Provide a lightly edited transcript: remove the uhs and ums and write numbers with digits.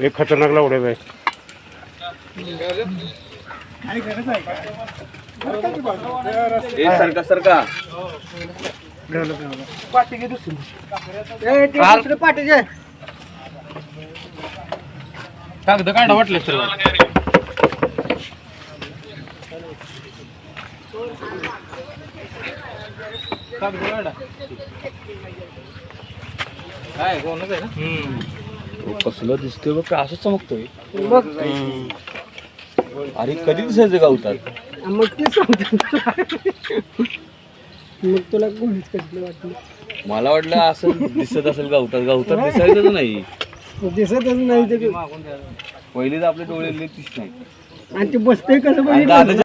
एक खतरनाक लावडे बाई सरका कागद काढा वाटलं सर काय कोणच आहे ना कसलं दिसतोय बघ का असं चमकतोय अरे कधी दिसायचं गावतात मग ते सांगतो मग तुला कोणीच कसलं वाटलं मला वाटलं असं दिसत असेल गावतात गावतात दिसायचं नाही दिसतच नाही ते पहिलेच आपले डोळे दिसत नाही आणि ते बसतंय कसं बघितलं